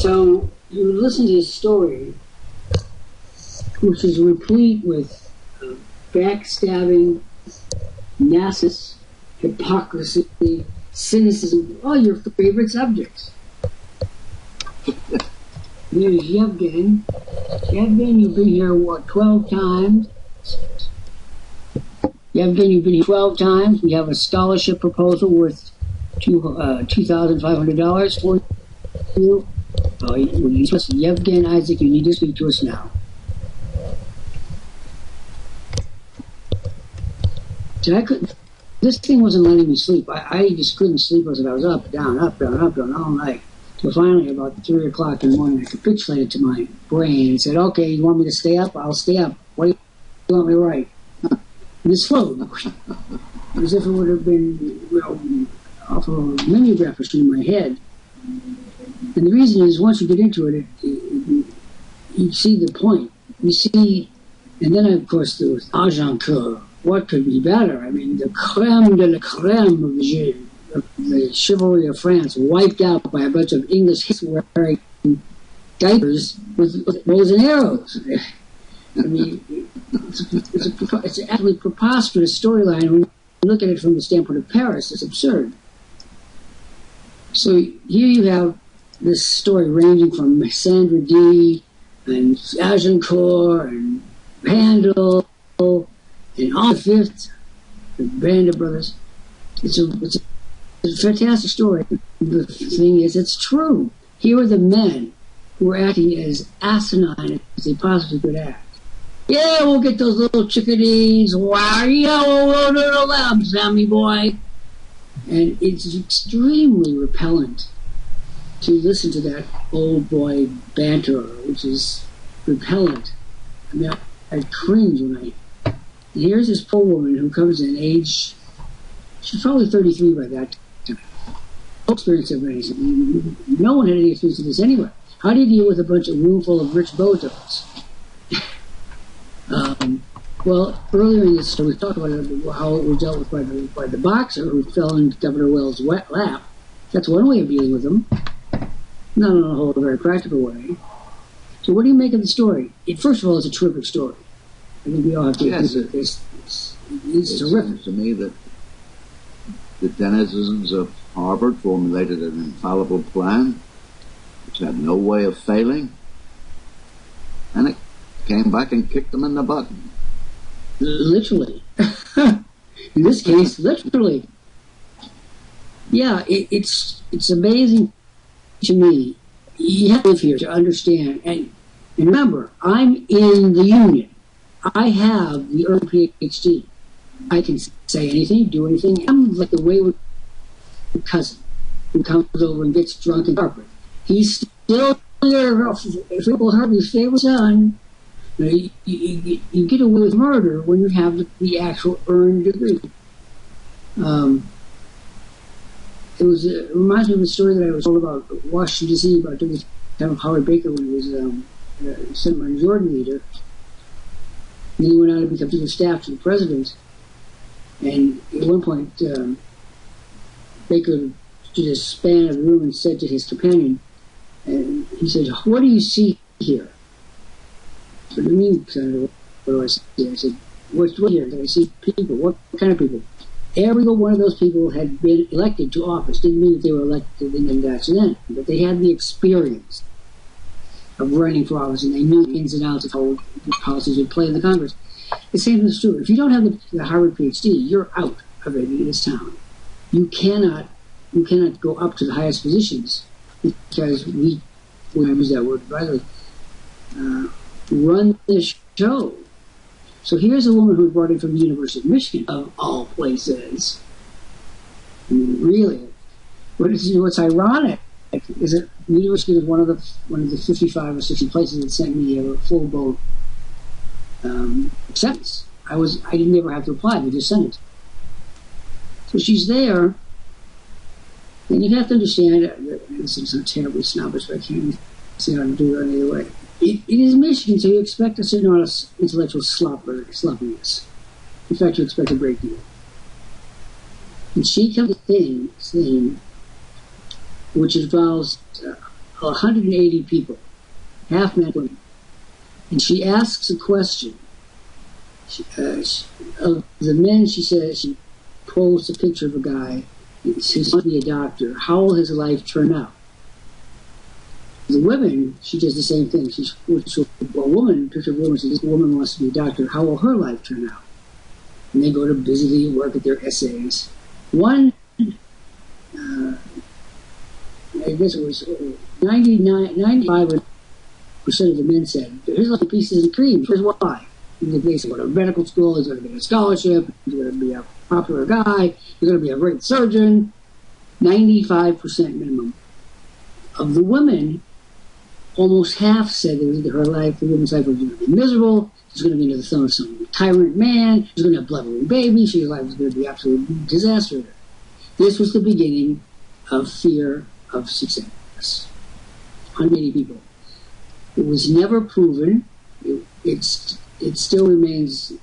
So you listen to his story, which is replete with backstabbing, narcissism, hypocrisy, cynicism, all your favorite subjects. Here's Yevgen. Yevgen, you've been here, what, 12 times? Yevgen, you've been here 12 times. We have a scholarship proposal worth $2,500 for you. Yevgen, Isaac, you need to speak to us now. So this thing wasn't letting me sleep. I just couldn't sleep. I was up, down, all night. So finally, about 3 o'clock in the morning, I capitulated to my brain and said, okay, you want me to stay up? I'll stay up. What do you want me to write? And this flowed, as if it would have been off of a mimeograph machine in my head. And the reason is, once you get into it, you see the point. You see, and then, of course, there was Agincourt. What could be better? I mean, the creme de la creme of the chivalry of France, wiped out by a bunch of English wearing diapers with bows and arrows. I mean, it's an absolutely preposterous storyline. When you look at it from the standpoint of Paris, it's absurd. So here you have this story ranging from Sandra Dee and Agincourt and Handel and Henri V, the Band of Brothers. It's a fantastic story. The thing is, it's true. Here are the men who are acting as asinine as they possibly could act. Yeah, we'll get those little chickadees. Wow, yeah, we'll do the lab, Sammy boy. And it's extremely repellent to listen to that old boy banter, which is repellent. I mean, I cringe when I... And here's this poor woman who comes in age... She's probably 33 by that time. No experience of anything. No one had any experience of this anyway. How do you deal with a bunch of room full of rich botos? Well, earlier in this story, we talked about how it was dealt with by the boxer who fell in Governor Wells' lap. That's one way of dealing with them. Not in a whole very practical way. So what do you make of the story? First of all, it's a terrific story. I think we all have to agree with this. It's terrific. To me that the denizens of Harvard formulated an infallible plan which had no way of failing, and it came back and kicked them in the butt. Literally. In this case, literally. Yeah, it's amazing to me. You have to live here to understand. And remember, I'm in the union. I have the earned PhD. I can say anything, do anything. I'm like the wayward cousin who comes over and gets drunk in carpet. He's still there, Philip Harvey's favorite son. You get away with murder when you have the actual earned degree. It reminds me of a story that I was told about Washington, D.C., about the time of Howard Baker when he was Senate Majority Leader. And then he went on to become chief of staff to the president. And at one point, Baker stood a span of the room and said to his companion, and he said, "What do you see here?" "What do you mean, Senator? What do I see?" I said, "What's here? I see people. What kind of people?" Every one of those people had been elected to office. Didn't mean that they were elected in that accident, but they had the experience of running for office, and they knew the ins and outs of how policies would play in the Congress. The same is true. If you don't have the Harvard PhD, you're out of it in this town. You cannot go up to the highest positions because we use that word rightly, run the show. So here's a woman who was brought in from the University of Michigan, of all places. I mean, really, what's ironic is that the University was one of the 55 or 60 places that sent me a full boat acceptance. I didn't ever have to apply; they just sent it. So she's there, and you have to understand. This is not terribly snobbish, but I can't see how to do it any other way. It is Michigan, so you expect a certain amount of intellectual sloppiness. In fact, you expect a great deal. And she comes to thing which involves 180 people, half men, women. And she asks a question. Of the men, she says, she pulls a picture of a guy who's going to be a doctor. How will his life turn out? The women, she does the same thing. She's a woman, picture of a woman, says, this woman wants to be a doctor. How will her life turn out? And they go to busily work at their essays. One, I guess it was 95% of the men said, here's like pieces and cream. Here's why. They said, go to medical school, he's going to get a scholarship, he's going to be a popular guy, he's going to be a great surgeon. 95% minimum. Of the women, almost half said that her life, the woman's life was going to be miserable, she's going to be under the thumb of some tyrant man, she's going to have blubbering baby, her life was going to be absolute disaster. This was the beginning of fear of success. 180 people. It was never proven. It still remains,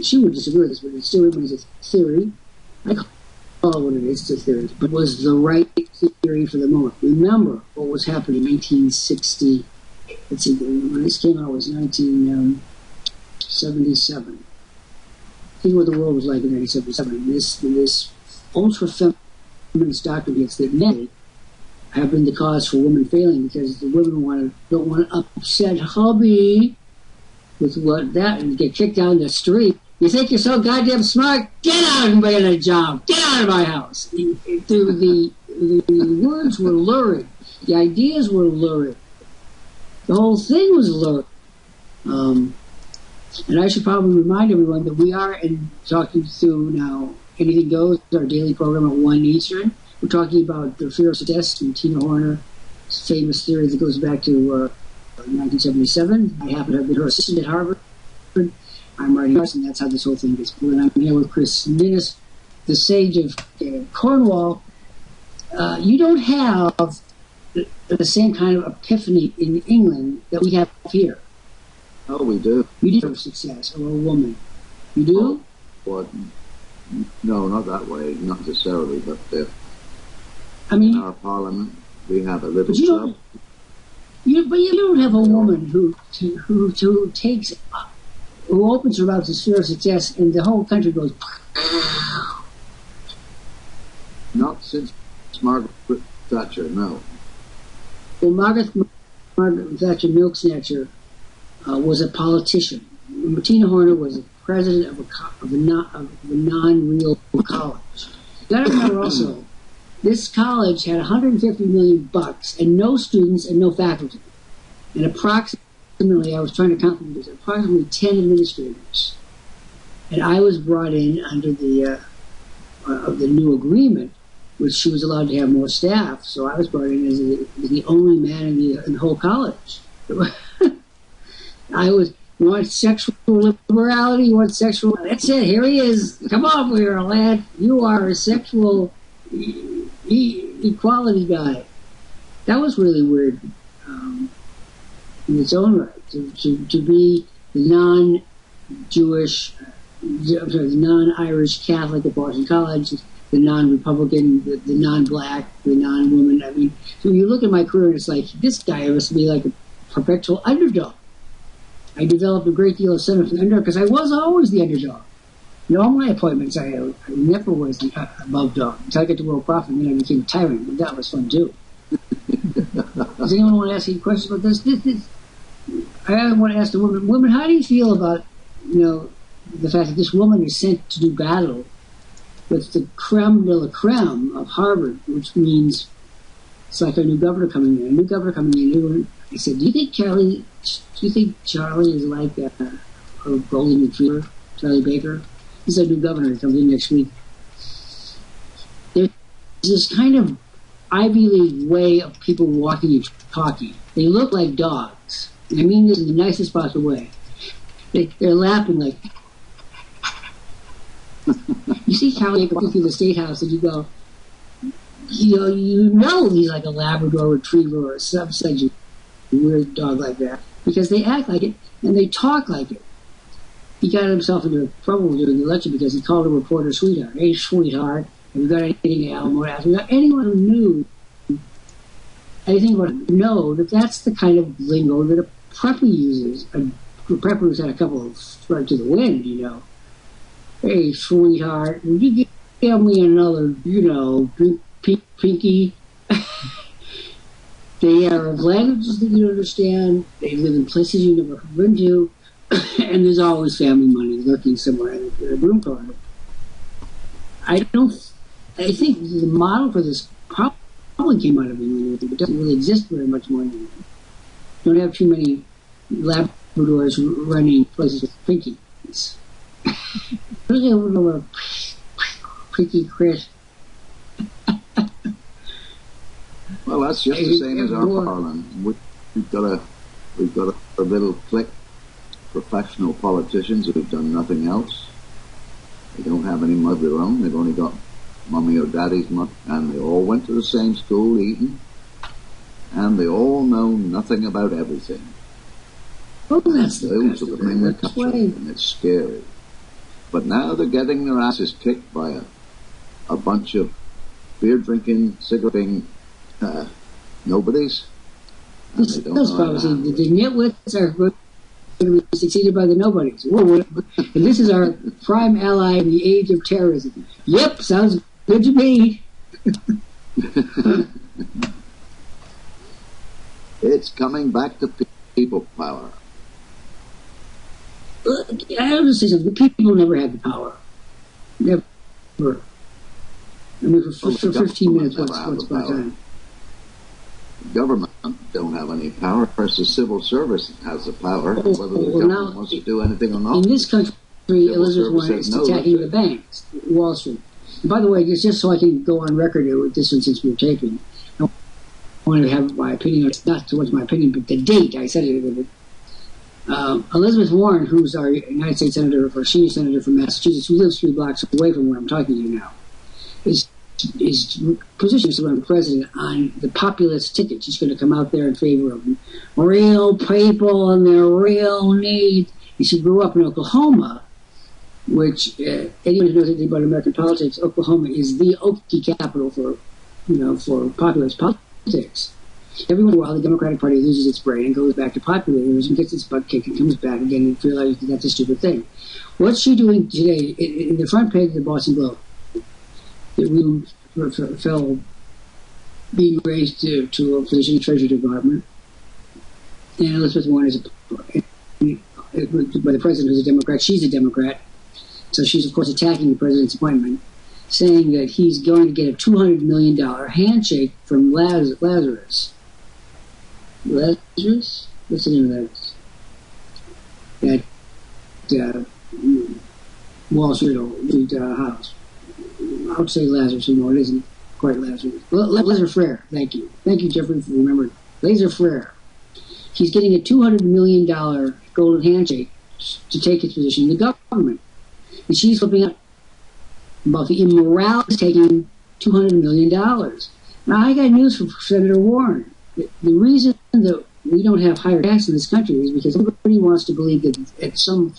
she would disagree with this, but it still remains a theory. I call it what it is, it's a theory, but it was the right theory for the moment. Remember what was happening in 1960. Let's see, when this came out, it was 1977. Think what the world was like in 1977. This ultra-feminist doctrine gets that men have been the cause for women failing because the women don't want to upset hubby with what that and get kicked down the street. You think you're so goddamn smart? Get out and get a job. Get out of my house. The words were lurid. The ideas were lurid. The whole thing was lurid. And I should probably remind everyone that we are talking through now Anything Goes, our daily program at 1 Eastern. We're talking about the fear of success from Matina Horner, famous theory that goes back to 1977. I happen to have been her assistant at Harvard. I'm writing this, and that's how this whole thing gets going. I'm here with Chris Minnis, the sage of Cornwall. You don't have the same kind of epiphany in England that we have here. Oh, we do. You do have success, or a woman. You do? Well, no, not that way, not necessarily, but I mean, in our parliament, we have a little club. But you don't have a woman who takes, who opens her mouth to fear of success, and the whole country goes. Not since Margaret Thatcher, no. Well, Margaret Thatcher, milk snatcher, was a politician. Matina Horner was a president of a non-real college. You got to remember also, this college had $150 million and no students and no faculty, and approximately, I was trying to count them, there's approximately 10 administrators, and I was brought in under the of the new agreement, which she was allowed to have more staff. So I was brought in as the only man in the whole college. You want sexual liberality? You want sexual? That's it. Here he is. Come on, we're a lad. You are a sexual equality guy. That was really weird in its own right. To be the non-Jewish, the non-Irish Catholic at Boston College, the non-Republican, the non-black, the non-woman. I mean, so you look at my career and it's like, this guy must be like a perpetual underdog. I developed a great deal of sympathy for the underdog because I was always the underdog. In all my appointments, I never was the above dog until I got to Worldprofit, and then I became a tyrant, but that was fun too. Does anyone want to ask any questions about this? I want to ask the woman. Women, how do you feel about, the fact that this woman is sent to do battle with the creme de la creme of Harvard, which means it's like a new governor coming in. I said, do you think Charlie is like a golden retriever, Charlie Baker? He's a new governor that comes in next week. There's this kind of Ivy League way of people walking and talking. They look like dogs. And I mean this in the nicest possible way. They're laughing like... You see Charlie walking through the State House and you go, you know he's like a Labrador retriever or some such a weird dog like that. Because they act like it and they talk like it. He got himself into trouble during the election because he called a reporter sweetheart. Hey, sweetheart, have you got anything Alamo asked? Anyone who knew anything about it, know that that's the kind of lingo that a prepper uses. A prepper who's had a couple of right to the wind, you know. Hey, sweetheart, would you give me another, you know, pinky? They are of languages that you don't understand. They live in places you never been to. And there's always family money lurking somewhere in the room corner. I think the model for this probably came out of England, but it doesn't really exist very much more in England. Don't have too many Labradors running places with pinkies. Really a little pinky Chris. Well, that's just the same as our Parliament. We've got a little clique professional politicians who've done nothing else. They don't have any money of their own. They've only got mummy or daddy's money, and they all went to the same school, Eton, and they all know nothing about everything. Oh, that's those are the thing that touch them, and it's scary. But now they're getting their asses kicked by a bunch of beer-drinking, cigarette-drinking nobodies. This policy, the nitwits are going to be succeeded by the nobodies. Whoa. And this is our prime ally in the age of terrorism. Yep, sounds good to me. It's coming back to people power. I have to say something. The people never had the power. Never. I mean, for 15 minutes, what's about time? Government don't have any power. First, the civil service has the power. Whether the government wants to do anything or not. In this country, Elizabeth Warren is attacking the banks, Wall Street. And by the way, just so I can go on record with this one since we're taping, I want to have my opinion. It's not so much my opinion, but the date I said it. Elizabeth Warren, who's our United States Senator, or senior senator from Massachusetts, who lives 3 blocks away from where I'm talking to you now, is positioned to run president on the populist ticket. She's going to come out there in favor of real people and their real needs. And she grew up in Oklahoma, which anyone who knows anything about American politics, Oklahoma is the Okie capital for populist politics. Every once in a while, the Democratic Party loses its brain and goes back to populism, gets its butt kicked, and comes back again and realizes that that's a stupid thing. What's she doing today? In the front page of the Boston Globe, that we fell being raised to a position in the Treasury Department, and Elizabeth Warren is by the president who's a Democrat. She's a Democrat, so she's of course attacking the president's appointment, saying that he's going to get a $200 million handshake from Lazarus. Lazarus? What's the name of that Wall Street house? I would say Lazarus, no, it isn't quite Lazarus. Laissez Frere, thank you. Thank you, Jeffrey, for remembering. Laissez Frere. He's getting a $200 million golden handshake to take his position in the government. And she's flipping out about the immorality of taking $200 million. Now, I got news from Senator Warren. The reason that we don't have higher taxes in this country is because everybody wants to believe that at some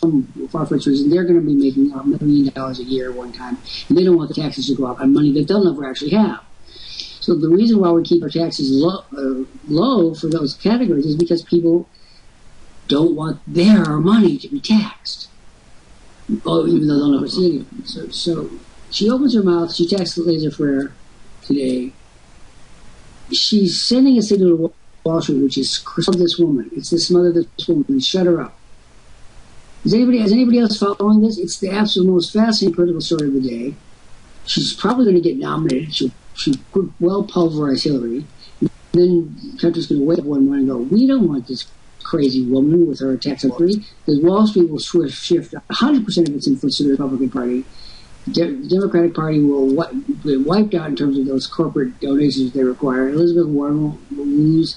far-fetched reason they're going to be making $1 million a year at one time, and they don't want the taxes to go up on money that they'll never actually have. So the reason why we keep our taxes low for those categories is because people don't want their money to be taxed. Oh, even though they'll never see anything. So she opens her mouth. She texts Laissez Frere today. She's sending a signal to Wall Street, which is this woman. It's the smother this woman. Shut her up. Is anybody else following this? It's the absolute most fascinating political story of the day. She's probably going to get nominated. She'll well pulverize Hillary. And then the country's going to wake up one morning and go, we don't want this crazy woman with her attacks on free. Because Wall Street will shift 100% of its influence to the Republican Party. The Democratic Party will be wiped out in terms of those corporate donations they require. Elizabeth Warren will lose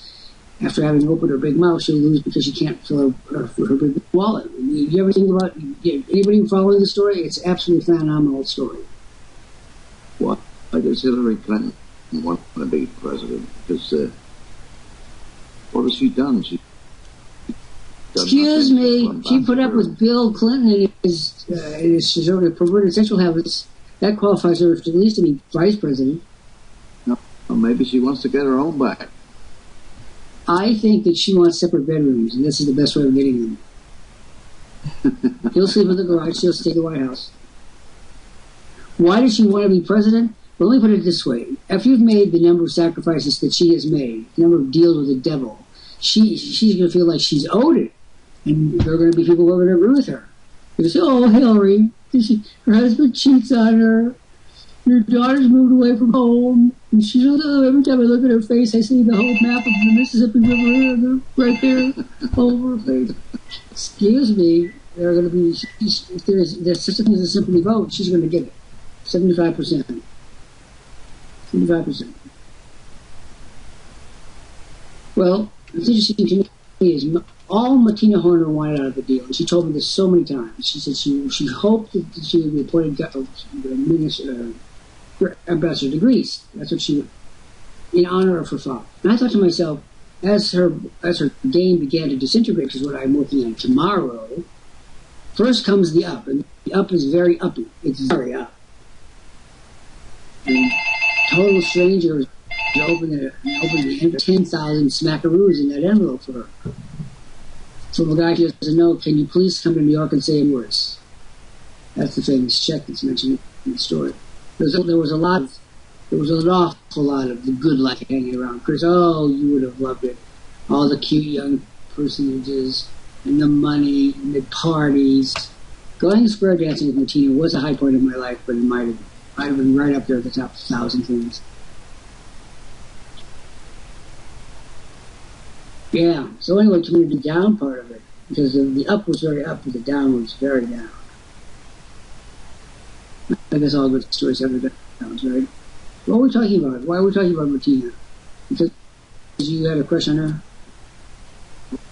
after having opened her big mouth. She'll lose because she can't fill her big wallet. You ever think about anybody following the story? It's an absolutely phenomenal story. What? Why does Hillary Clinton want to be president? Because what has she done? Excuse me, she put up with Bill Clinton and his sort of perverted sexual habits. That qualifies her at least to be vice president. No, well, maybe she wants to get her own back. I think that she wants separate bedrooms, and this is the best way of getting them. He'll sleep in the garage. She'll stay in the White House. Why does she want to be president? Well, let me put it this way. After you've made the number of sacrifices that she has made, the number of deals with the devil, she's going to feel like she's owed it. And there are going to be people who are going to agree with her. They'll say, oh, Hillary, her husband cheats on her. Her daughter's moved away from home. And she's, every time I look at her face, I see the whole map of the Mississippi River right there over her face. Excuse me, there are going to be, if there's such a thing as a sympathy vote, she's going to get it. 75%. 75%. Well, what's interesting to me is all Matina Horner wanted out of the deal, and she told me this so many times. She said she hoped that she would be appointed ambassador to Greece. That's what she, in honor of her father. And I thought to myself, as her game began to disintegrate, which is what I'm working on tomorrow, first comes the up, and the up is very uppy. It's very up. And total strangers opened the 10,000 smackaroos in that envelope for her. From a guy who doesn't know, can you please come to New York and say words? That's the famous check that's mentioned in the story. There was an awful lot of the good life hanging around. Chris, oh, you would have loved it. All the cute young personages and the money and the parties. Going square dancing with Matina was a high point of my life, but it might have been right up there at the top 1,000 things. Yeah. So anyway, to me, the down part of it, because the up was very up, but the down was very down. I guess all good stories have their downs, right? What are we talking about? Why are we talking about Matina? Because you had a crush on her?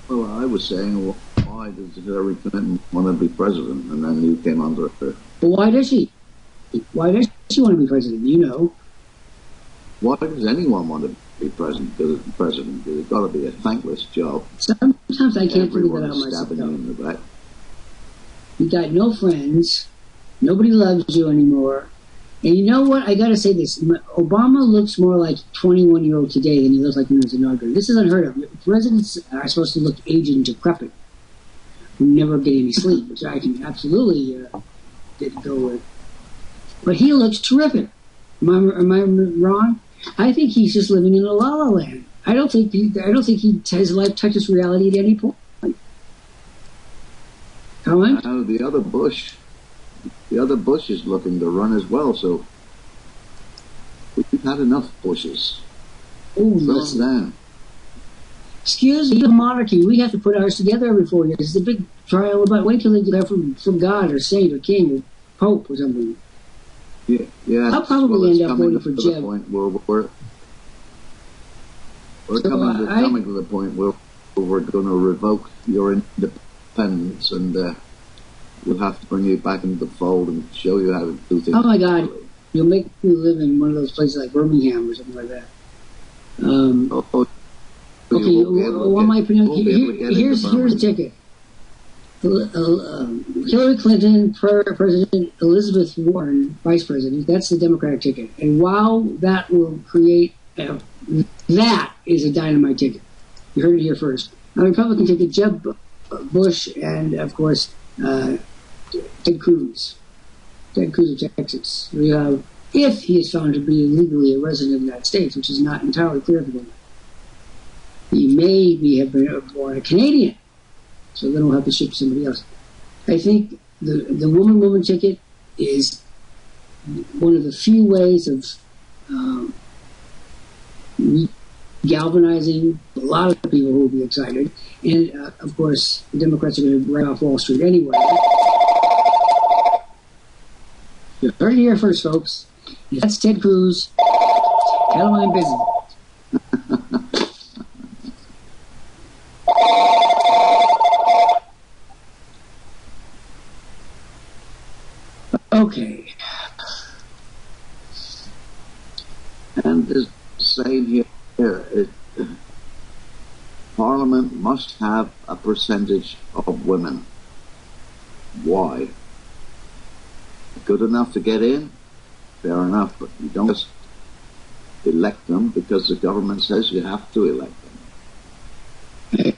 Well, I was saying, well, why does Hillary Clinton want to be president? And then you came under her. But why does she? Why does she want to be president? You know. Why does anyone want to be president? Because it's got to be a thankless job. Sometimes I can't figure that out myself. You in the back. You got no friends. Nobody loves you anymore. And you know what? I got to say this. Obama looks more like a 21-year-old today than he looks like when he was inaugurated. This is unheard of. Presidents are supposed to look aged and decrepit, who never get any sleep, which I can absolutely didn't go with. But he looks terrific. Am I wrong? I think he's just living in a la-la land. I don't think his life touches reality at any point. Comment? No, the other Bush is looking to run as well, so we've had enough Bushes. Oh, listen down. Excuse me, the monarchy. We have to put ours together every 4 years. It's a big trial. But wait till they get that from God or saint or king or pope or something. Yeah. I'll probably end up voting for Jeb. We're coming to the point where we're going to revoke your independence, and we'll have to bring you back into the fold and show you how to do things. Oh my God! You'll make me live in one of those places like Birmingham or something like that. Okay. One my opinion. Here's a ticket. Hillary Clinton, President Elizabeth Warren, Vice President. That's the Democratic ticket. And wow, that will create. That is a dynamite ticket. You heard it here first. A Republican ticket: Jeb Bush and, of course, Ted Cruz. Ted Cruz of Texas. We have, if he is found to be legally a resident of the United States, which is not entirely clear at the moment. He may have been born a Canadian, so then we'll have to ship somebody else. I think the woman ticket is one of the few ways of galvanizing a lot of people who will be excited. And, of course, the Democrats are going to write off Wall Street anyway. You heard it here first, folks. If that's Ted Cruz, tell him I'm busy. Okay. And this same here, Parliament must have a percentage of women. Why? Good enough to get in? Fair enough, but you don't just elect them because the government says you have to elect them.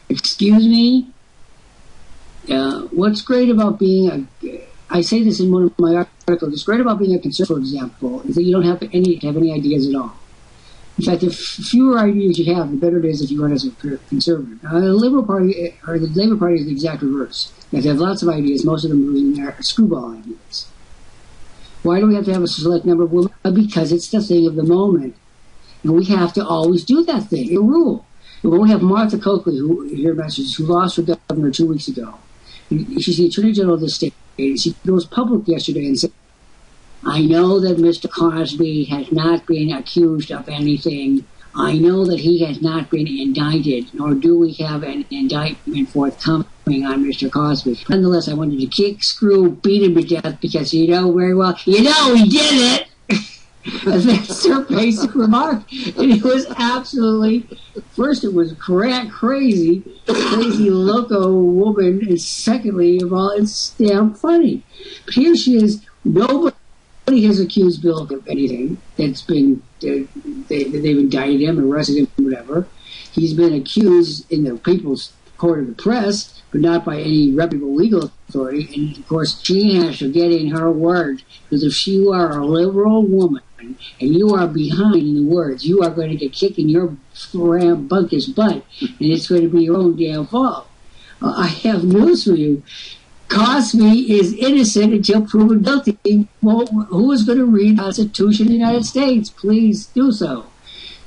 excuse me? What's great about being I say this in one of my articles, what's great about being a conservative, for example, is that you don't have any ideas at all. In fact, the fewer ideas you have, the better it is if you run as a conservative. Now, the Labour Party is the exact reverse. They have lots of ideas, most of them are screwball ideas. Why do we have to have a select number of women? Because it's the thing of the moment. And we have to always do that thing. It's a rule. And when we have Martha Coakley, who lost her governor 2 weeks ago, and she's the Attorney General of the state, and she goes public yesterday and said, I know that Mr. Cosby has not been accused of anything. I know that he has not been indicted, nor do we have an indictment forthcoming on Mr. Cosby. Nonetheless, I wanted to kick, screw, beat him to death because you know very well, he did it! And that's her basic remark. And it was absolutely, first it was crazy loco woman, and secondly of all, it's damn funny. But here she is, nobody has accused Bill of anything that's been, they've indicted him, arrested him, whatever. He's been accused in the People's Court of the Press, but not by any reputable legal authority. And of course, she has to get in her word, because if you are a liberal woman and you are behind in the words, you are going to get kicked in your rambunctious butt, and it's going to be your own damn fault. I have news for you. Cosby is innocent until proven guilty. Well, who is going to read the Constitution of the United States? Please do so.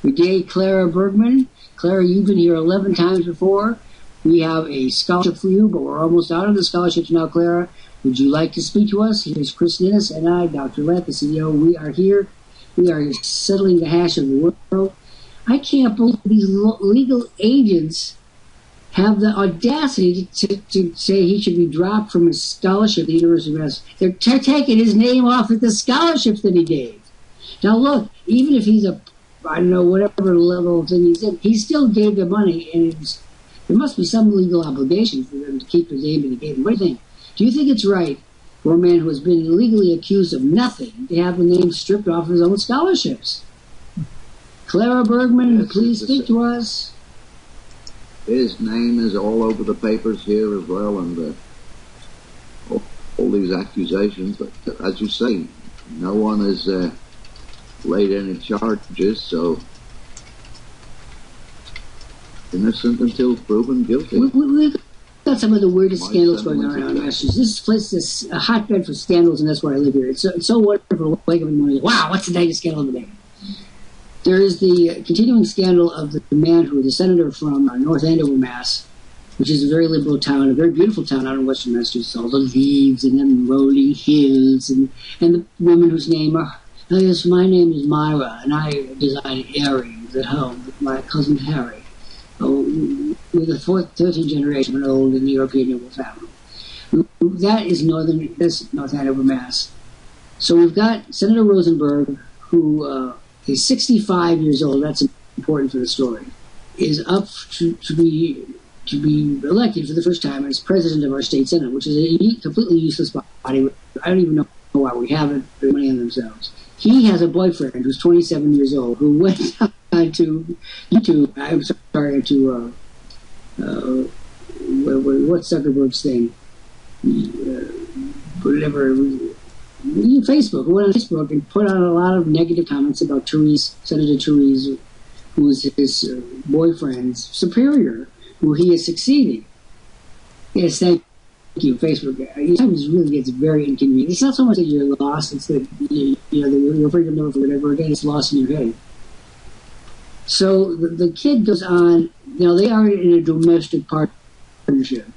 Brigadier Clara Bergman. Clara, you've been here 11 times before. We have a scholarship for you, but we're almost out of the scholarships now, Clara. Would you like to speak to us? Here's Chris Ninnis and I, Dr. Lant, the CEO. We are here. We are settling the hash of the world. I can't believe these legal agents have the audacity to say he should be dropped from his scholarship at the University of Mass. They're taking his name off of the scholarships that he gave. Now look, even if he's whatever level of thing he's in, he still gave the money, and there must be some legal obligation for them to keep his name that he gave him. What do you think? Do you think it's right for a man who has been illegally accused of nothing to have the name stripped off of his own scholarships? Clara Bergman, yes, please speak to us. His name is all over the papers here as well, and all these accusations. But as you say, no one has laid any charges, so innocent until proven guilty. We've got some of the weirdest scandals going on around Massachusetts. This place is a hotbed for scandals, and that's why I live here. It's so wonderful to wake up in the morning. Wow, what's the latest scandal of the day? There is the continuing scandal of the man who was a senator from North Andover, Mass., which is a very liberal town, a very beautiful town out in western Massachusetts. All the leaves and then rolling hills, and the women whose name are, yes, my name is Myra, and I designed earrings at home with my cousin Harry. We're the 13th generation of an old and European noble family. That is North Andover, Mass. So we've got Senator Rosenberg, who is 65 years old. That's important for the story. Is up to be elected for the first time as president of our state senate, which is a completely useless body. I don't even know why we have it. They're money on themselves. He has a boyfriend who's 27 years old who went on to YouTube. I'm sorry, to what's Zuckerberg's thing? Whatever. Facebook. Who went on Facebook and put out a lot of negative comments about Senator Therese, who is his boyfriend's superior, who he is succeeding. Yes, thank you, Facebook. Sometimes it really gets very inconvenient. It's not so much that you're lost; it's that you're afraid to never forget ever again. It's lost in your head. So the kid goes on. They are in a domestic partnership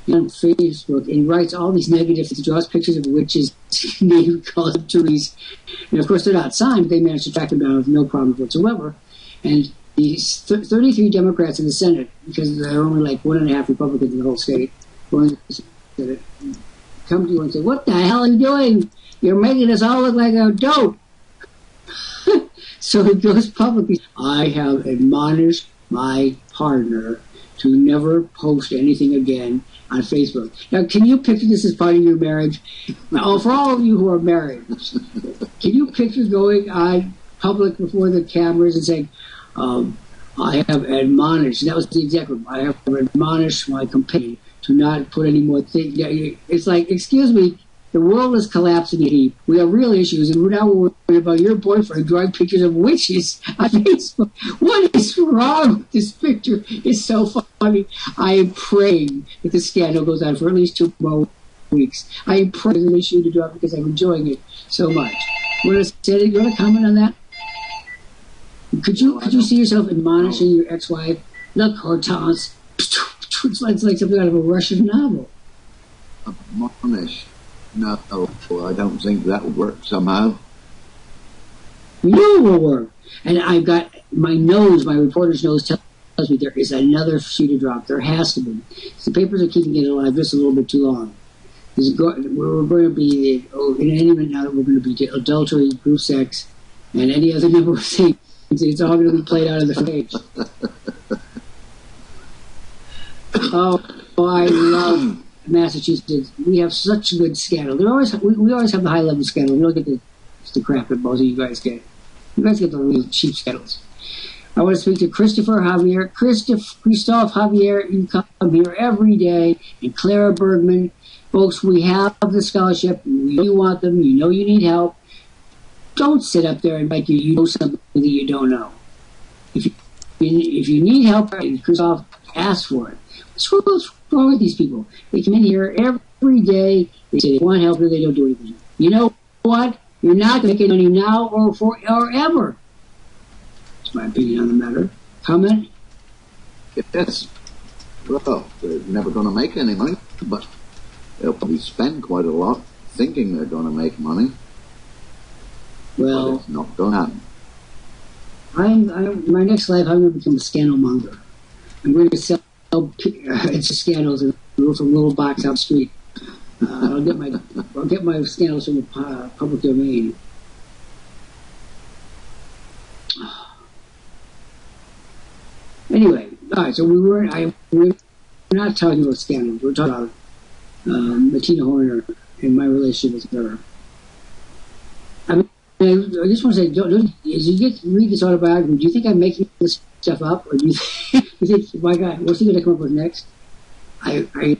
on Facebook, and he writes all these negatives. He draws pictures of witches, name calls them Therese, and of course they're not signed. But they managed to track them down with no problem whatsoever. And these 33 Democrats in the Senate, because there are only like 1.5 Republicans in the whole state, come to you and say, "What the hell are you doing? You're making us all look like a dope." So he goes publicly. I have admonished my partner to never post anything again on Facebook. Now, can you picture this as part of your marriage? Now, for all of you who are married, can you picture going on public before the cameras and saying, I have admonished, that was the exact word, I have admonished my companion to not put any more things. It's like, excuse me, the world is collapsing in a heap. We have real issues, and we're now worried about your boyfriend drawing pictures of witches on Facebook. What is wrong with this picture? It's so funny. I am praying that the scandal goes on for at least 2 more weeks. I am praying there's an issue to drop because I'm enjoying it so much. You want to comment on that? Could you see yourself admonishing your ex-wife? Look, Hortense. It's like something out of a Russian novel. Admonish? No, I don't think that would work somehow. You know it will work. And I've got my nose, my reporter's nose tells me there is another shoe to drop. There has to be. So the papers are keeping it alive just a little bit too long. We're going to be inanimate now that we're going to be adultery, group sex, and any other number of things. It's all going to be played out of the page. Oh, I love Massachusetts. We have such good scandal. We always have the high level scandal. We don't get the crap that most of you guys get. You guys get the real cheap scandals. I want to speak to Christoph Javier. You come here every day, and Clara Bergman. Folks, we have the scholarship. You know you want them. You know you need help. Don't sit up there and like you know something that you don't know. If you need help, Christoph, ask for it. What's wrong with these people? They come in here every day. They say they want help, and they don't do anything. You know what? You're not going to make any money now or ever. That's my opinion on the matter. Comment? Yes. Well, they're never going to make any money, but they'll probably spend quite a lot thinking they're going to make money. Well, but it's not going to happen. My next life, I'm going to become a scandal monger. I'm going to sell it's scandals in a little box out the street. I'll get my scandals from the public domain. Anyway, all right. So we're not talking about scandals. We're talking about Matina Horner and my relationship with her. I just want to say, as you read this autobiography, do you think I'm making this stuff up, or do you think, my God, what's he going to come up with next? I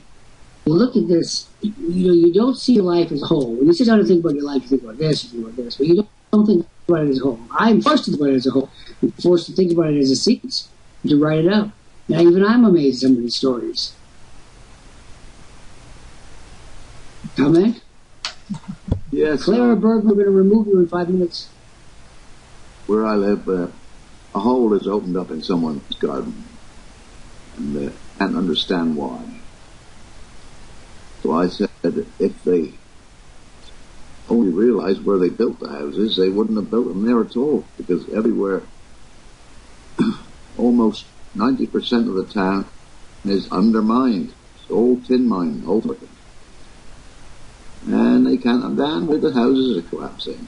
look at this. You don't see your life as a whole. When you sit down and think about your life, you think about this, you think about this, but you don't think about it as a whole. I'm forced to think about it as a whole. I'm forced to think about it as a sequence, to write it up. Now, even I'm amazed at some of these stories. Comment? Yes. Clara Berg, we're going to remove you in 5 minutes. Where I live, a hole is opened up in someone's garden, and they can't understand why. So I said if they only realized where they built the houses, they wouldn't have built them there at all, because everywhere, almost 90% of the town is undermined. It's all tin mine, over. And they can't understand where the houses are collapsing.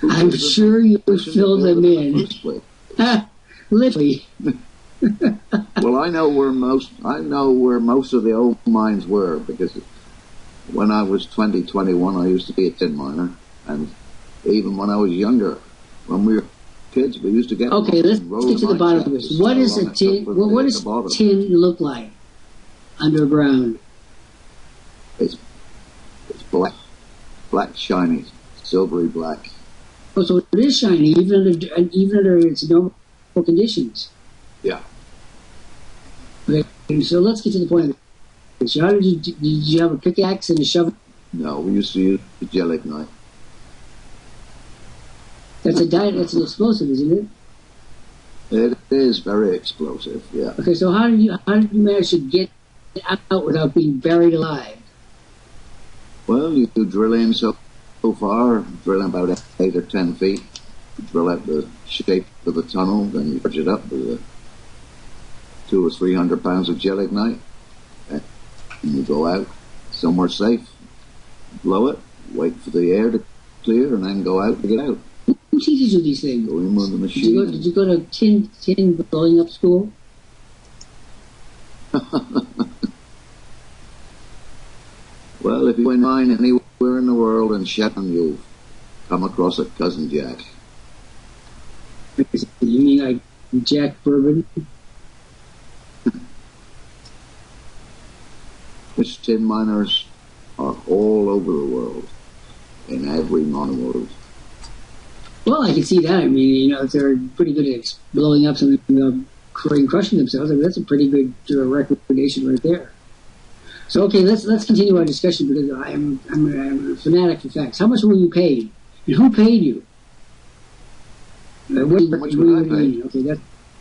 I'm sure you filled them in. Literally. Well, I know where most of the old mines were, because when I was 20, 21, I used to be a tin miner, and even when I was younger, when we were kids, we used to get. Okay, let's get to the bottom of this. What is a tin? What does tin look like underground? It's black, shiny, silvery black. Oh, so it is shiny, even under its normal conditions. Yeah. Okay, so let's get to the point of it. So how did you have a pickaxe and a shovel? No, we used to use a gelignite. That's an explosive, isn't it? It is very explosive, yeah. Okay, so how did you manage to get out without being buried alive? Well, you drill in so far, drill in about 8 or 10 feet, drill out the shape of the tunnel, then you charge it up with 200 or 300 pounds of gelignite, and you go out somewhere safe, blow it, wait for the air to clear, and then go out and get out. Who teaches you these things? Go in with the machine. Did you go to tin blowing up school? Well, if you mine anywhere in the world in Shetland, you'll come across a cousin Jack. You mean like Jack Bourbon? Fish tin miners are all over the world, in every monoworld. Well, I can see that. I mean, you know, if they're pretty good at blowing up something, crushing themselves, I mean, that's a pretty good recommendation right there. So, okay, let's continue our discussion because I'm a fanatic for facts. How much were you paid, and who paid you? How much was I paid? Okay,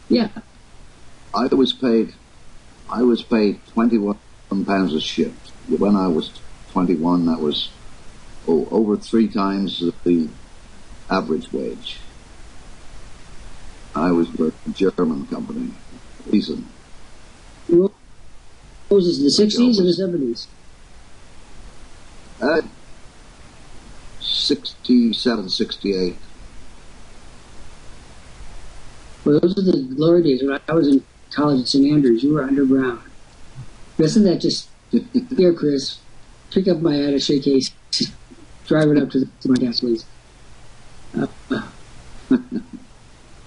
yeah. I was paid 21 pounds a shift. When I was 21, that was over 3 times the average wage. I was with a German company, Riesen. What was this, the 60s or the 70s? 67, 68. Well, those are the glory days. When I was in college at St. Andrews, you were underground. Isn't that just... Here, Chris, pick up my attaché case, drive it up to my desk, please.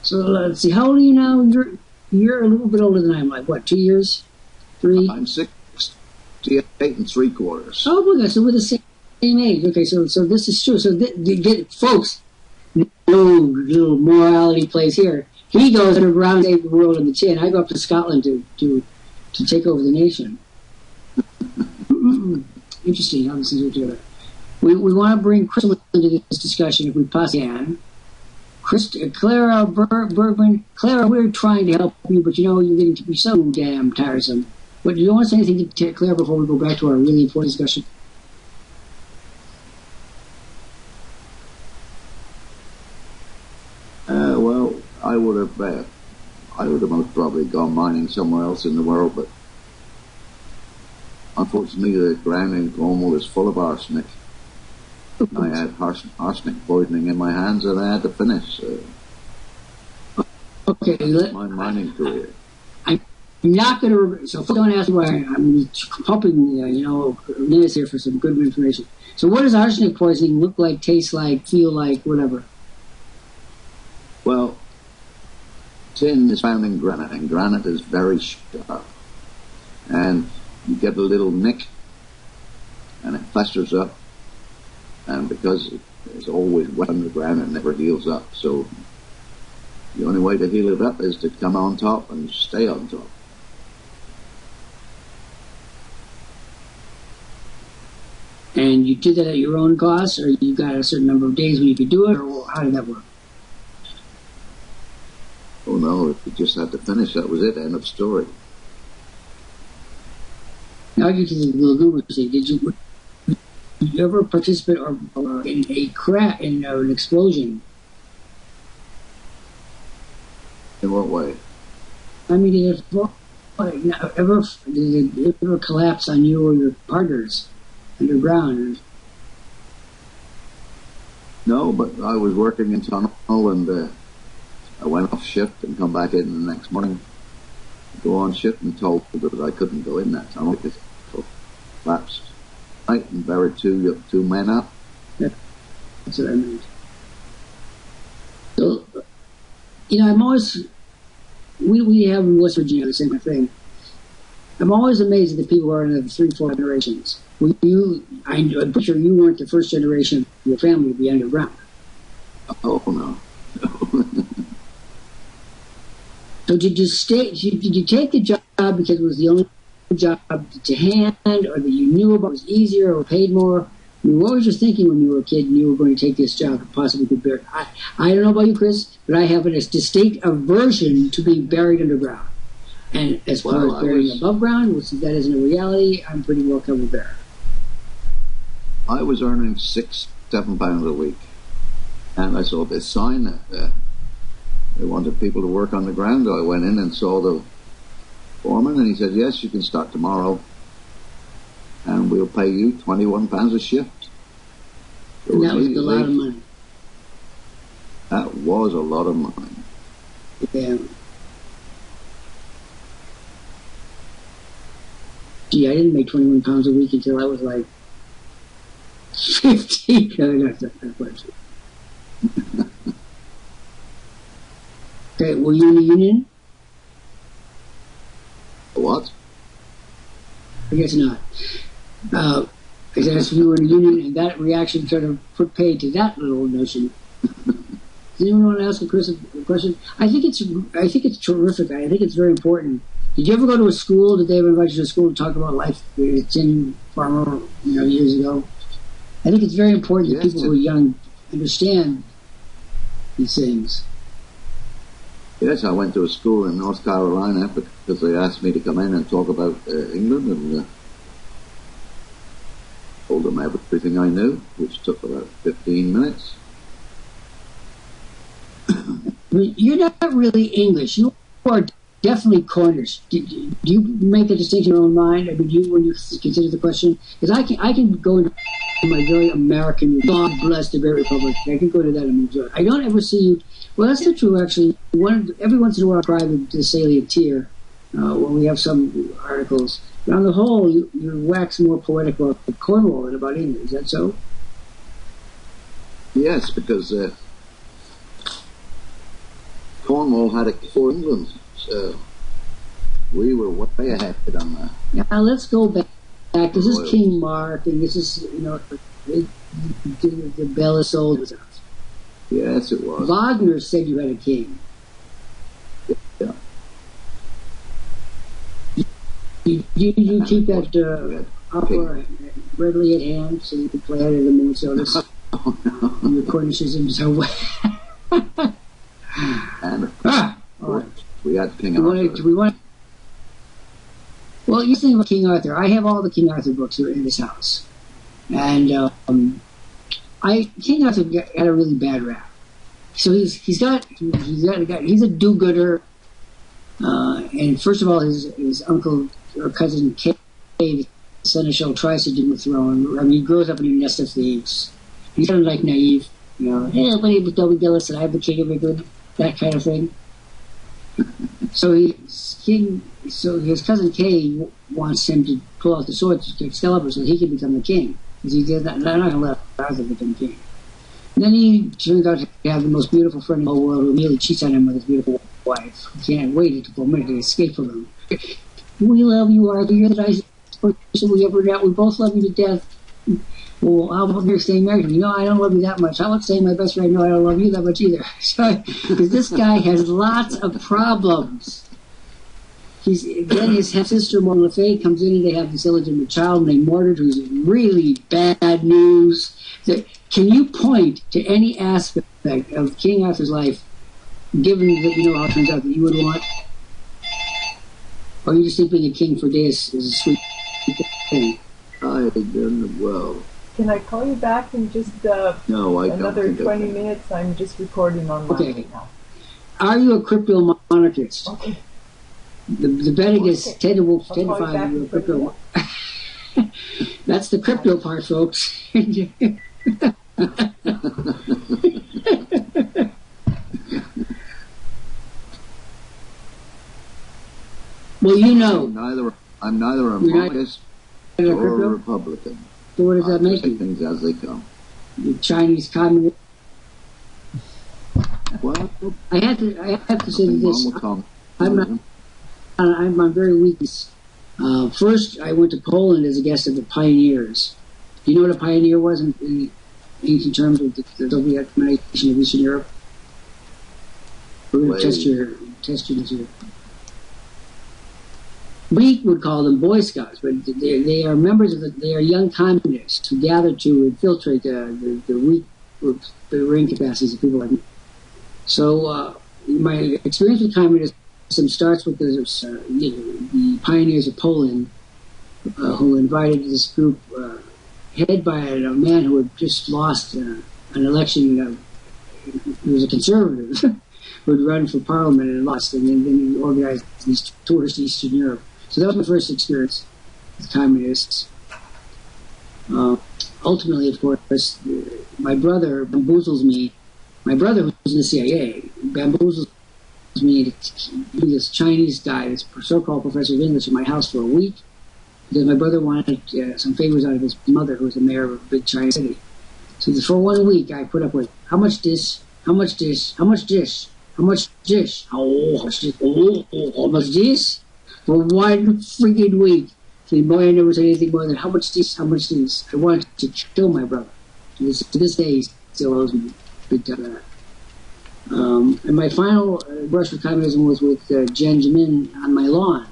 So let's see. How old are you now? You're a little bit older than I am. Like what? 2 years? 3? I'm 68 and 3/4. Oh my gosh! So we're the same age. Okay, so this is true. So folks, no little morality plays here. He goes underground, save the world in the chin. I go up to Scotland to take over the nation. Interesting how this is together. We want to bring Crystal into this discussion if we possibly can. Clara Bergman, Clara, we're trying to help you, but you know you're getting to be so damn tiresome. But do you want to say anything to Clara before we go back to our really important discussion? Well, I would have most probably gone mining somewhere else in the world, but unfortunately the ground in Cornwall is full of arsenic. I had arsenic poisoning in my hands and I had to finish my mining career. I'm not going to... So don't ask me why. I'm pumping, minutes here for some good information. So what does arsenic poisoning look like, taste like, feel like, whatever? Well, tin is found in granite, and granite is very sharp. And you get a little nick, and it festers up. And because it's always wet on the ground, it never heals up. So the only way to heal it up is to come on top and stay on top. And you did that at your own cost, or you got a certain number of days when you could do it, or how did that work? Oh no, you just had to finish. That was it. End of story. Now you get to the lagoon. Did you ever participate or in a crash, in an explosion? In what way? I mean, did it ever collapse on you or your partners underground? No, but I was working in tunnel and I went off shift and come back in the next morning, go on shift and told that I couldn't go in that tunnel because it collapsed. And buried two men up. Yeah, that's what I meant. So, I'm always... We have in West Virginia the same thing. I'm always amazed at the people who are in the 3-4 generations. I'm pretty sure you weren't the first generation of your family to be underground. Oh, no. So did you take the job because it was the only job to hand, or that you knew about was easier or paid more? I mean, what was your thinking when you were a kid and you were going to take this job and possibly could bear it? I don't know about you, Chris, but I have a distinct aversion to being buried underground. And as far as burying above ground, which that isn't a reality, I'm pretty well covered there. I was earning £6-7 a week, and I saw this sign that they wanted people to work on the ground. I went in and saw the foreman, and he said, yes, you can start tomorrow, and we'll pay you £21 a shift. So and that was a lot of money. That was a lot of money. Yeah. Gee, I didn't make £21 a week until I was like 50. No, that's not much. Okay, were you in the union? What? I guess not. I asked if you were in the union, and that reaction sort of put paid to that little notion. Does anyone want to ask a question? I think it's terrific. I think it's very important. Did you ever go to a school? Did they ever invite you to a school to talk about life as a tin farmer, years ago? I think it's very important that people who are young understand these things. Yes, I went to a school in North Carolina because they asked me to come in and talk about England, and told them everything I knew, which took about 15 minutes. You're not really English. You are definitely Cornish. Do you make a distinction in your own mind? I mean, when you consider the question, because I can go into my very American, God bless the great republic. I can go to that and enjoy it. I don't ever see you. Well, that's not true, actually. Every once in a while, I cry the salient tear when we have some articles. But on the whole, you wax more poetic about Cornwall than about England. Is that so? Yes, because Cornwall had it before England, so we were way ahead on that. Now let's go back. This is King Mark, and this is the Bella Soul. Yes, it was. Wagner said you had a king. Yeah. You keep that opera readily at hand so you can play it at a moment's notice? Oh, no. Your Cornishisms are well. And all right. We had King Arthur. Well, you think about King Arthur. I have all the King Arthur books in this house, and King Arthur had a really bad rap. So he's a do-gooder, and first of all, his uncle or cousin Kay, the seneschal, tries to give him a throne. I mean, he grows up in a nest of thieves. He's kind of like naive, hey, everybody but Dobby Gillis and I'm the king of England, that kind of thing. So his cousin Kay wants him to pull out the sword to Excalibur so he can become the king. Because he did that, they're not going to let Arthur become king. And then he turns out to have the most beautiful friend in the whole world who immediately cheats on him with his beautiful wife. He can't wait a minute to escape from him. We love you, Arthur. You're the nicest person we ever met. We both love you to death. Well, how about you're staying married to me? No, I don't love you that much. How about saying my best friend? No, I don't love you that much either. So, because this guy has lots of problems. His half-sister, Morgan Le Fay, comes in and they have this illegitimate child named Mordred, who's really bad news. Can you point to any aspect of King Arthur's life, given that how it turns out, that you would want? Or you just think being a king for days is a sweet thing? I didn't well. Can I call you back in just another 20 minutes? I'm just recording online right now. Are you a crypto-monarchist? Okay. The betting is 10 to 5. You're a crypto. That's the crypto part, folks. Well, I'm neither a monarchist or a Republican. So what does that make you? Things as they come. The Chinese communist. Well, I have to say this. I'm very weak. First, I went to Poland as a guest of the pioneers. Do you know what a pioneer was in ancient terms with the Soviet nation of Eastern Europe? We're going to test your. We would call them Boy Scouts, but they are members of they are young communists who gather to infiltrate the weak groups, the rank capacities of people like me. So my experience with communism starts with the pioneers of Poland, who invited this group, headed by a man who had just lost an election. He was a conservative who had run for parliament and lost, and then he organized these tours to Eastern Europe. So that was my first experience with communists. Ultimately, of course, my brother bamboozles me. My brother, who's in the CIA, bamboozles me to be this Chinese guy, this so-called professor of English, in my house for a week, because my brother wanted some favors out of his mother, who was the mayor of a big Chinese city. So for 1 week, I put up with how much this, how much this, how much this, How much this? Oh, how much this? How much this? For one freaking week. So the boy never said anything more than, how much this, how much this? I wanted to kill my brother. To this day, he still owes me big time. And my final brush with communism was with Jiang Zemin on my lawn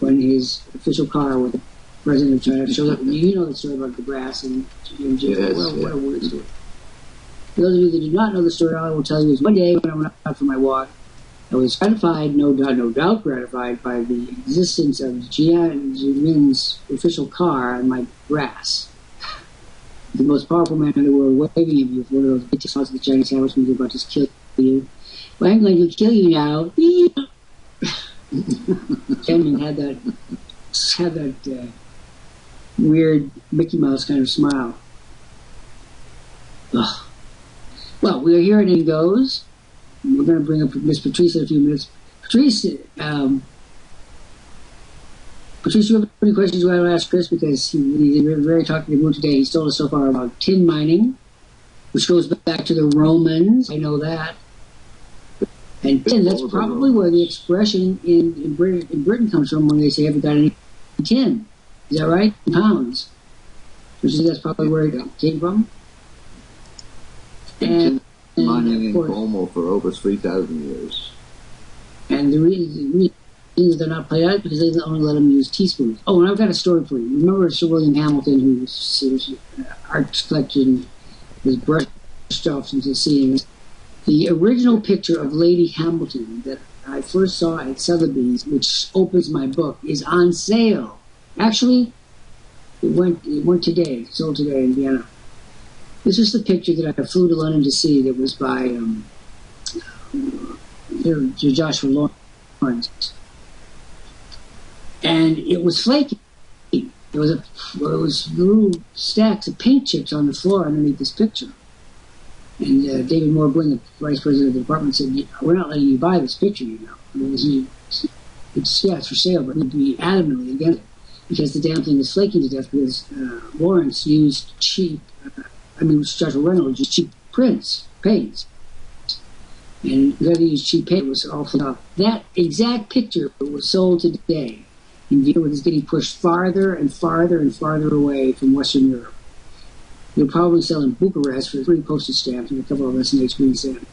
when his official car with the president of China showed up. You know the story about the grass and yes, what a weird story. For those of you that do not know the story, all I will tell you is one day when I went out for my walk, I was gratified, no doubt gratified, by the existence of Jiang Zemin's official car on my grass. The most powerful man in the world waving at me with one of those big shots of the Chinese establishment who's about to kill you. Well, I'm going to kill you now. Jiang had that weird Mickey Mouse kind of smile. Ugh. Well, we are here at It Goes. We're going to bring up Miss Patrice in a few minutes. Patrice, you have any questions you want to ask Chris? Because he's a very talkative mood today. He's told us so far about tin mining, which goes back to the Romans. I know that. And tin, that's probably where the expression in Britain comes from when they say, have you got any tin? Is that right? Pounds. Which is that's probably where it came from. And mining in Como for over 3,000 years. And the reason they're not played out because they only let them use teaspoons. Oh, and I've got a story for you. Remember Sir William Hamilton, whose art collection was brushed off into seeing the original picture of Lady Hamilton that I first saw at Sotheby's, which opens my book, is on sale. Actually, it went today, sold today in Vienna. This is the picture that I flew to London to see that was by Joshua Lawrence. And it was flaky. There was little stacks of paint chips on the floor underneath this picture. And David Moore Bling, the vice president of the department, said, we're not letting you buy this picture, you know. I mean, it's for sale, but we'd be adamantly against it. Because the damn thing was flaking to death because Lawrence used cheap, Joshua Reynolds used cheap paints. And because he used cheap paint, it was all flat off. That exact picture was sold today in Vienna, is getting pushed farther and farther and farther away from Western Europe. They'll probably sell in Bucharest for 3 postage stamps and a couple of S&H green stamps.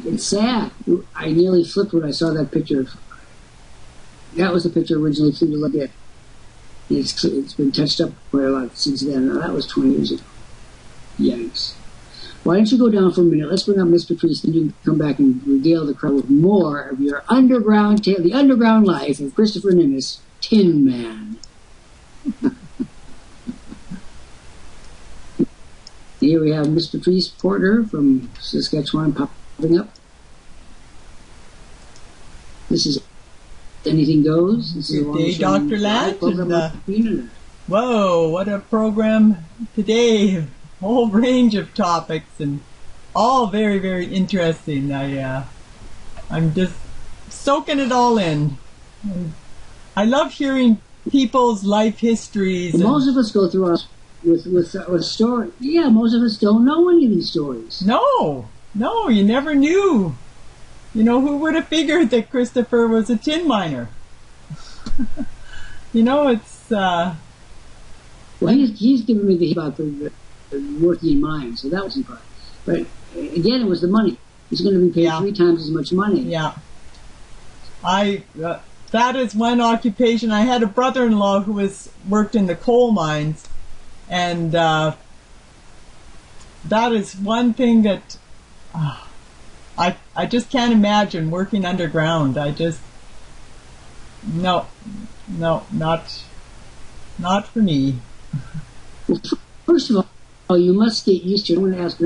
It's sad. I nearly flipped when I saw that picture. That was the picture originally flew to look at. It's been touched up quite a lot since then. Now, that was 20 years ago. Yikes. Why don't you go down for a minute? Let's bring up Miss Patrice, and you can come back and regale the crowd with more of your underground tale, the underground life of Christopher Nimitz, Tin Man. Here we have Miss Patrice Porter from Saskatchewan popping up. This is Anything Goes. This is good day, Dr. Lant. Whoa, what a program today. Whole range of topics and all very, very interesting. I'm just soaking it all in. And I love hearing people's life histories. Most of us go through with a story. Yeah, most of us don't know any of these stories. No, you never knew. You know, who would have figured that Christopher was a tin miner? You know, it's... Well, he's given me the about the working in mines, so that wasn't part. But again, it was the money. He's going to be paid 3 times as much money. Yeah. That is one occupation. I had a brother-in-law who worked in the coal mines, and that is one thing that I just can't imagine working underground. No, not for me. Well, first of all, you must get used to it. I want to ask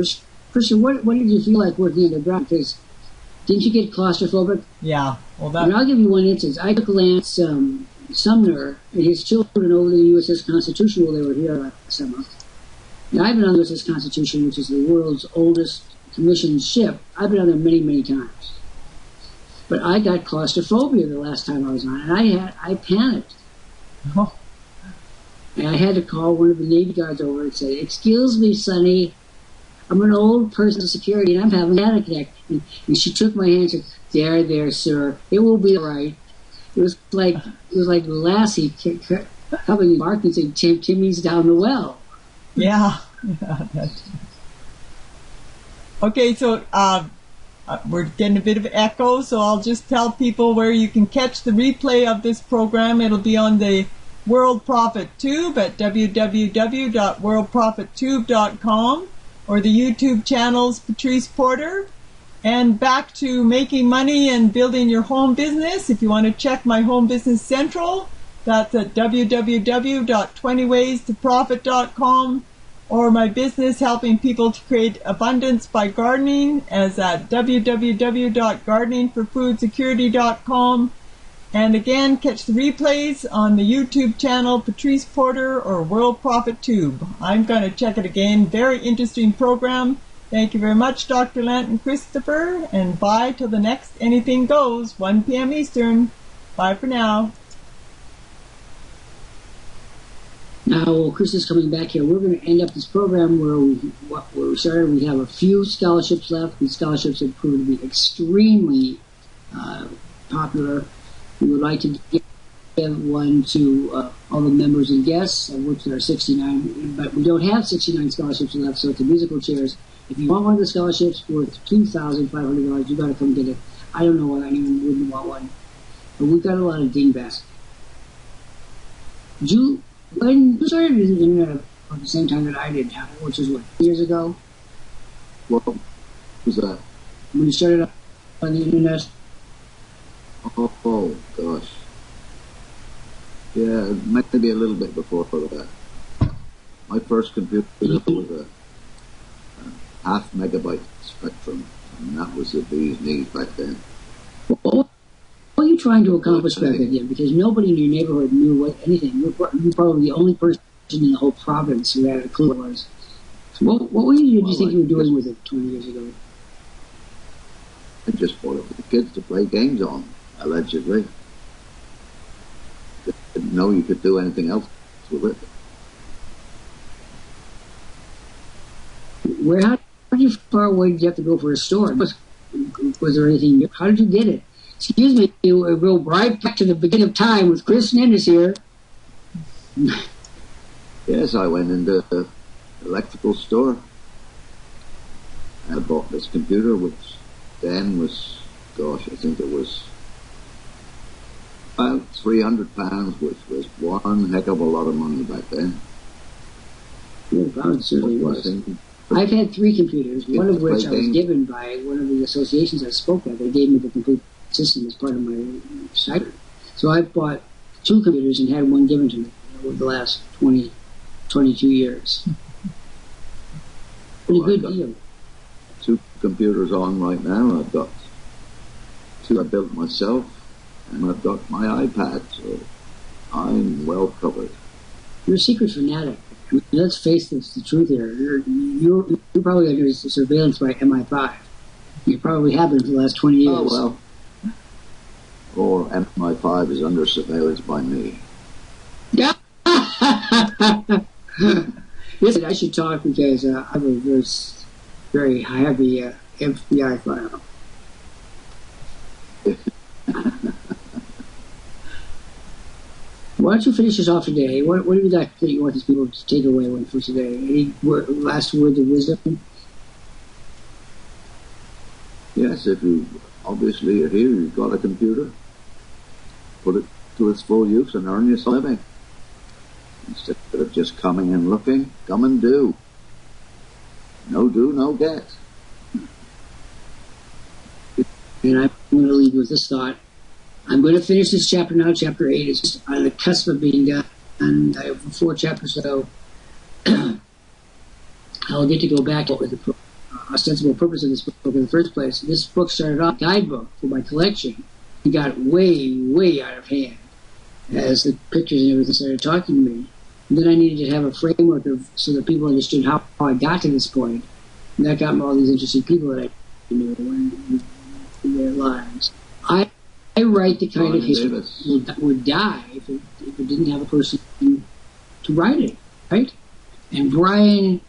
Christian, what did you feel like working underground? Because didn't you get claustrophobic? Yeah. Well, and I'll give you one instance. I took Lant Sumner and his children over to the USS Constitution while they were here last summer. And I've been on the USS Constitution, which is the world's oldest commissioned ship. I've been on there many, many times. But I got claustrophobia the last time I was on, and I panicked. Oh. And I had to call one of the Navy guards over and say, "Excuse me, Sonny, I'm an old person of security, and I'm having a panic attack. And she took my hand and said, there, sir. It will be all right. It was like Lassie coming Mark and saying, Timmy's down the well. Yeah. Okay, so we're getting a bit of echo, so I'll just tell people where you can catch the replay of this program. It'll be on the Worldprofit Tube at www.worldprofittube.com, or the YouTube channels Patrice Porter. And back to making money and building your home business. If you want to check my Home Business Central, that's at www.20waystoprofit.com, or my business helping people to create abundance by gardening as at www.gardeningforfoodsecurity.com. And again, catch the replays on the YouTube channel Patrice Porter or Worldprofit Tube. I'm going to check it again. Very interesting program. Thank you very much, Dr. Lant and Christopher, and bye till the next Anything Goes, 1 p.m. Eastern. Bye for now. Now, Chris is coming back here. We're going to end up this program where we started. We have a few scholarships left. These scholarships have proved to be extremely popular. We would like to give one to all the members and guests, of which there are 69, but we don't have 69 scholarships left, so it's the musical chairs. If you want one of the scholarships worth $2,500, you got to come get it. I don't know why anyone wouldn't want one, but we've got a lot of dingbats. When you started using the internet at the same time that I did, which was what, years ago? What was that? When you started on the internet? Oh gosh. Yeah, maybe a little bit before that. My first computer was a half megabyte Spectrum, and that was the bee's knees back then. What were you trying to accomplish back then? Because nobody in your neighborhood knew anything. You're probably the only person in the whole province who had a clue what it was. So what did you think you were doing with it 20 years ago? I just bought it for the kids to play games on, allegedly. Didn't know you could do anything else with it. How far away did you have to go for a store? Was there anything? How did you get it? Excuse me, we'll go right back to the beginning of time with Chris Nennis here. Yes, I went into the electrical store. I bought this computer, which then was, gosh, I think it was about £300, which was one heck of a lot of money back then. £300 certainly was. I've had 3 computers, one of which I was given by one of the associations I spoke at. They gave me the complete system as part of my site. So I've bought 2 computers and had one given to me over the last 22 years. Pretty good deal. 2 computers on right now. I've got 2 I built myself, and I've got my iPad, so I'm well covered. You're a secret fanatic. I mean, let's face this, the truth here. You're probably under surveillance by MI5. You probably have been for the last 20 years. Oh, well. Or MI5 is under surveillance by me. Yeah. Listen, I should talk because I have a very heavy FBI file. Why don't you finish this off today? What do you like that you want these people to take away for today? Any last words of wisdom? Yes, if you obviously are here, you've got a computer, put it to its full use and earn your living. Instead of just coming and looking, come and do. No do, no get. And I'm going to leave you with this thought. I'm going to finish this chapter now. Chapter 8 is just on the cusp of being done. And I have 4 chapters, so I'll get to go back to the ostensible purpose of this book in the first place. This book started off a guidebook for my collection. It got way, way out of hand as the pictures and everything started talking to me. And then I needed to have a framework so that people understood how I got to this point. And that got me all these interesting people that I knew in their lives. I write the kind of history that would die if it didn't have a person to write it, right? And Brian